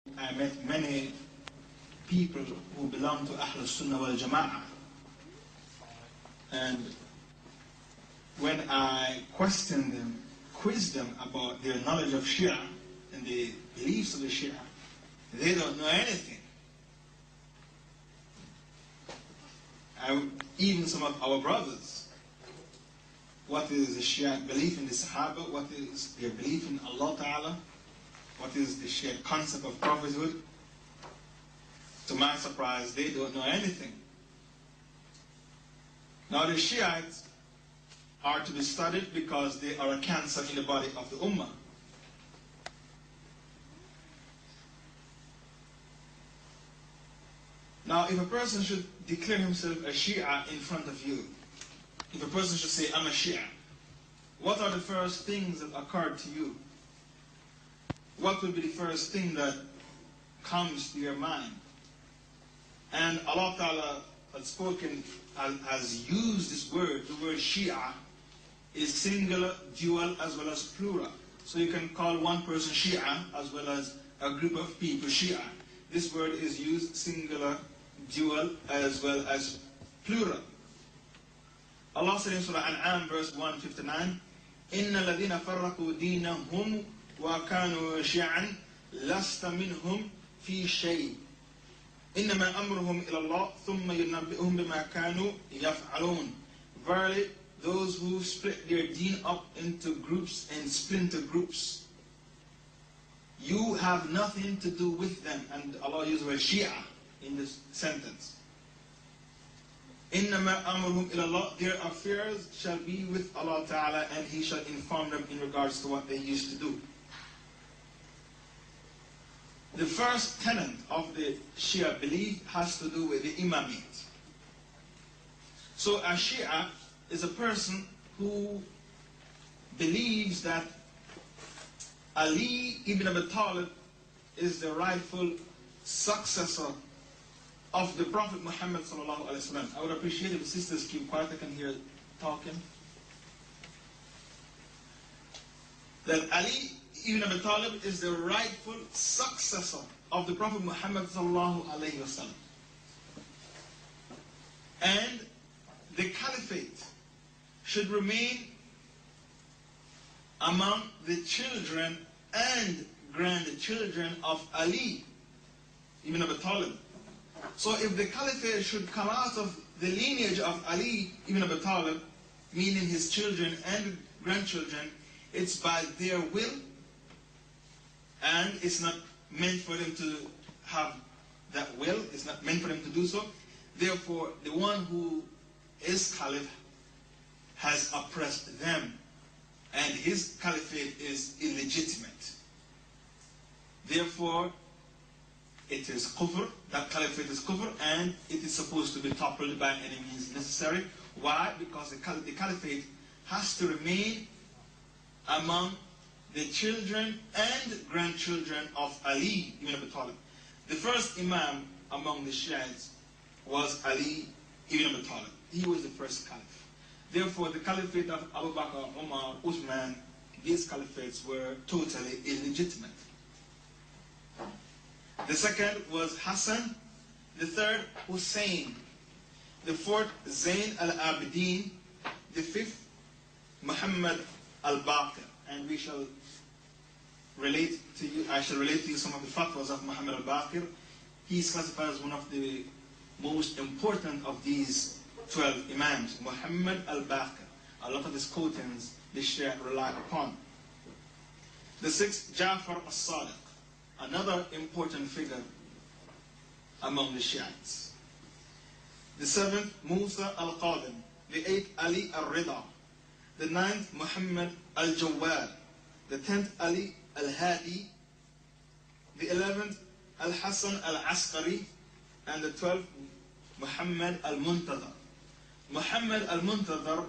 I met many people who belong to Ahlul Sunnah wal Jama'ah, and when I questioned them, quizzed them about their knowledge of Shia and the beliefs of the Shia, they don't know anything. Even some of our brothers, what is the Shia belief in the Sahaba, what is their belief in Allah Ta'ala, what is the Shia concept of prophethood, to my surprise, they don't know anything. Now the Shiites are to be studied because they are a cancer in the body of the Ummah. Now, if a person should declare himself a Shia in front of you, if a person should say, I'm a Shia, what are the first things that occurred to you? What will be the first thing that comes to your mind? And Allah Ta'ala has spoken, has used this word, the word Shia is singular, dual, as well as plural. So you can call one person Shia as well as a group of people Shia. This word is used singular, dual, as well as plural. Allah said in Surah An'am verse 159, إِنَّ الَّذِينَ فَرَّقُوا دِينَهُمْ وَكَانُوا شِيَعًا لَسْتَ مِنْهُمْ فِي شَيْءٍ إِنَّمَا أَمْرُهُمْ إِلَى اللَّهِ ثُمَّ يُنَبِّئُهُمْ بِمَا كَانُوا يَفْعَلُونَ. Verily, those who split their deen up into groups and splinter groups, you have nothing to do with them. And Allah uses the word Shia in this sentence. إِنَّمَا أَمْرُهُمْ إِلَى اللَّهِ. Their affairs shall be with Allah Ta'ala, and He shall inform them in regards to what they used to do. The first tenet of the Shia belief has to do with the imamate. So a Shia is a person who believes that Ali ibn Abi Talib is the rightful successor of the Prophet Muhammad sallallahu alaihi wasallam. I would appreciate if the sisters keep quiet, I can hear talking. That Ali ibn Abi Talib is the rightful successor of the Prophet Muhammad sallallahu alaihi wasallam. And the caliphate should remain among the children and grandchildren of Ali ibn Abi Talib. So if the caliphate should come out of the lineage of Ali ibn Abi Talib, meaning his children and grandchildren, it's by their will, and it's not meant for them to have that will, it's not meant for them to do so. Therefore, the one who is caliph has oppressed them, and his caliphate is illegitimate. Therefore, it is kufr, that caliphate is kufr, and it is supposed to be toppled by any means necessary. Why? Because the caliphate has to remain among the children and grandchildren of Ali ibn Abi Talib. The first imam among the Shiites was Ali ibn Abi Talib. He was the first caliph. Therefore, the caliphate of Abu Bakr, Umar, Uthman, these caliphates were totally illegitimate. The second was Hassan. The third, Hussein. The fourth, Zayn al-Abidin. The fifth, Muhammad al-Baqir. And we shall relate to you, I shall relate to you some of the fatwas of Muhammad al-Baqir. He is classified as one of the most important of these 12 Imams, Muhammad al-Baqir. A lot of his quotations the Shia rely upon. The sixth, Ja'far as-Sadiq, another important figure among the Shiites. The seventh, Musa al-Qadim. The eighth, Ali al-Rida. The ninth, Muhammad al-Jawad. The 10th, Ali al-Hadi. The 11th, al-Hassan al-Askari. And the 12th, Muhammad al-Muntadhar. Muhammad al-Muntadhar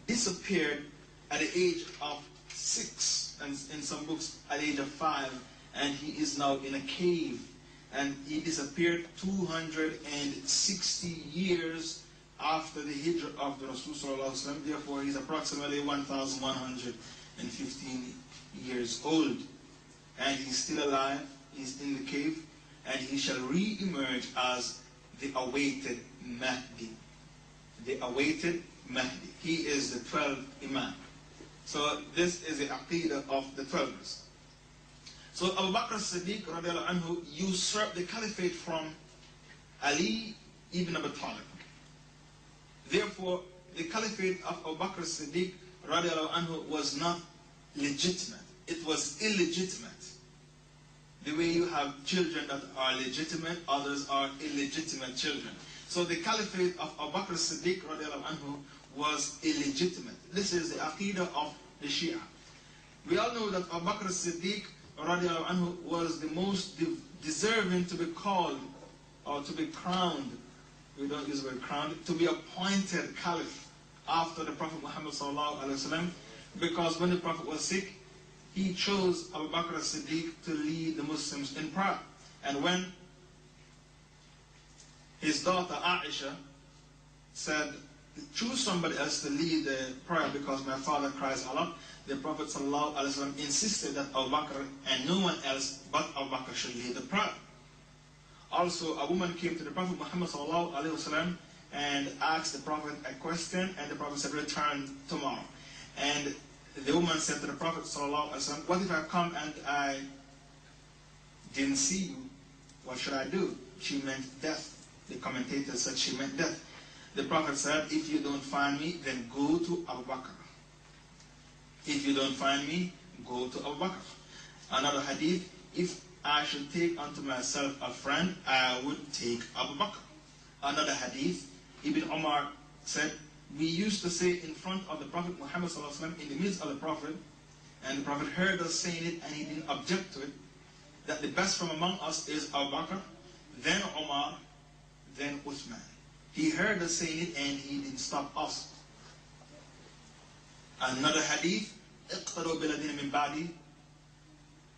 disappeared at the age of 6, and in some books at the age of 5, and he is now in a cave, and he disappeared 260 years after the hijrah of the Rasul sallallahu alaihi wasallam. Therefore, he's approximately 1,115 years old, and he's still alive is in the cave, and he shall re-emerge as the awaited Mahdi. The awaited Mahdi. He is the 12th Imam. So this is the aqidah of the 12ers. So Abu Bakr as-Siddiq radiallahu anhu usurped the caliphate from Ali ibn Abi Talib. Therefore, the caliphate of Abu Bakr as-Siddiq radiallahu anhu was not legitimate. It was illegitimate. The way you have children that are legitimate, others are illegitimate children. So the caliphate of Abu Bakr as-Siddiq radiallahu anhu was illegitimate. This is the aqidah of the Shia. We all know that Abu Bakr as-Siddiq radiallahu anhu was the most deserving to be called or to be crowned. We don't use the word crowned, to be appointed caliph after the Prophet Muhammad sallallahu alaihi wasallam, because when the Prophet was sick, he chose Abu Bakr as-Siddiq to lead the Muslims in prayer. And when his daughter Aisha said, choose somebody else to lead the prayer because my father cries a lot, the Prophet ﷺ insisted that Abu Bakr and no one else but Abu Bakr should lead the prayer. Also, a woman came to the Prophet Muhammad ﷺ and asked the Prophet a question, and the Prophet said, return tomorrow. And the woman said to the Prophet ﷺ, what if I come and I didn't see you? What should I do? She meant death. The commentator said she meant death. The Prophet said, if you don't find me, then go to Abu Bakr. If you don't find me, go to Abu Bakr. Another hadith, if I should take unto myself a friend, I would take Abu Bakr. Another hadith, Ibn Umar said, we used to say in front of the Prophet Muhammad ﷺ, in the midst of the Prophet, and the Prophet heard us saying it and he didn't object to it, that the best from among us is Abu Bakr, then Umar, then Uthman. He heard us saying it and he didn't stop us. Another hadith, اقتدوا بالذين من بعدي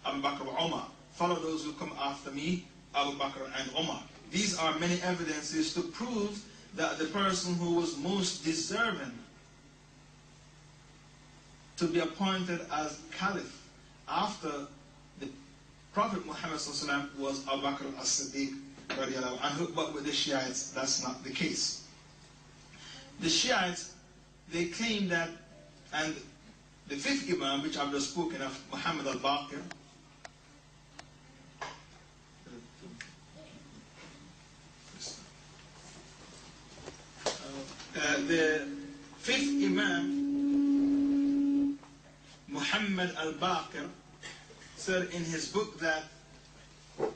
Abu Bakr wa Umar. Follow those who come after me, Abu Bakr and Umar. These are many evidences to prove that the person who was most deserving to be appointed as caliph after the Prophet Muhammad ﷺ was Abu Bakr as-Siddiq radiallahu anhu, but with the Shiites that's not the case. The Shiites, they claim that, and the fifth Imam, which I've just spoken of, Muhammad al-Baqir, the fifth Imam, Muhammad al-Baqir, said in his book that, and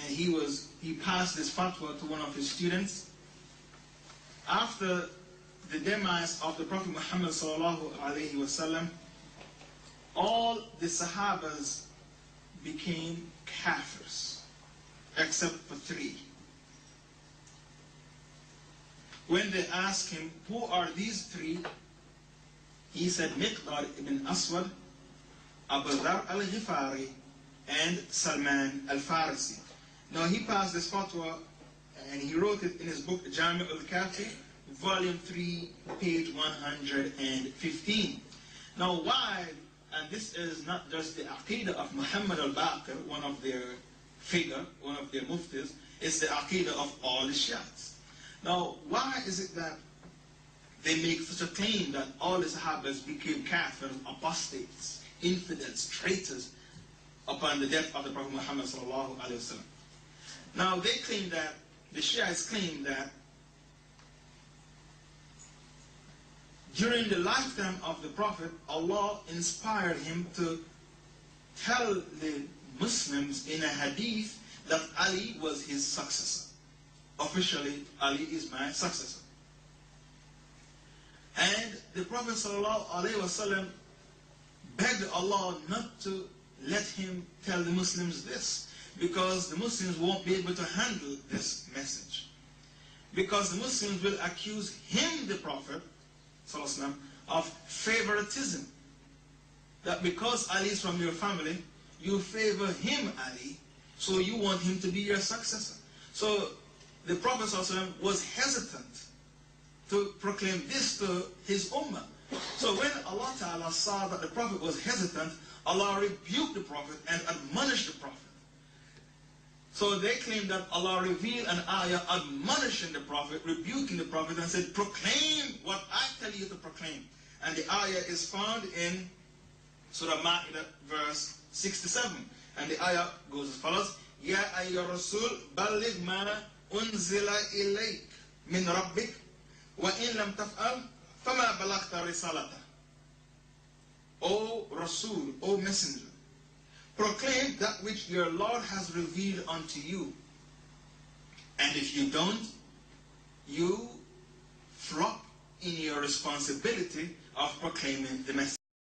he passed this fatwa to one of his students, after the demise of the Prophet Muhammad sallallahu alaihi wasallam, all the Sahabas became kafirs, except for three. When they asked him, who are these three? He said, Miqdar ibn Aswad, Abu Dhar al-Ghifari, and Salman al-Farisi. Now he passed this fatwa and he wrote it in his book Jami' al-Kafi, volume 3, page 115. Now why, and this is not just the aqidah of Muhammad al-Baqir, one of their figure, one of their muftis, it's the aqidah of all the Shiites. Now why is it that they make such a claim that all the Sahabas became kafirs, apostates, infidels, traitors upon the death of the Prophet Muhammad sallallahu alaihi wasallam? Now they claim that, the Shiites claim that during the lifetime of the Prophet, Allah inspired him to tell the Muslims in a hadith that Ali was his successor. Officially, Ali is my successor. And the Prophet ﷺ begged Allah not to let him tell the Muslims this, because the Muslims won't be able to handle this message. Because the Muslims will accuse him, the Prophet ﷺ, of favoritism. That because Ali is from your family, you favor him, Ali, so you want him to be your successor. So the Prophet ﷺ was hesitant to proclaim this to his ummah. So when Allah Ta'ala saw that the Prophet was hesitant, Allah rebuked the Prophet and admonished the Prophet So they claim that Allah revealed an ayah admonishing the Prophet, rebuking the Prophet, and said, proclaim what I tell you to proclaim. And the ayah is found in Surah Ma'idah, verse 67. And the ayah goes as follows: Ya ayyuhar rasul balligh ma unzila ilayk min rabbik wa in lam taf'al fama balaghta risalata. O Rasul, O Messenger, proclaim that which your Lord has revealed unto you. And if you don't, you flop in your responsibility of proclaiming the message.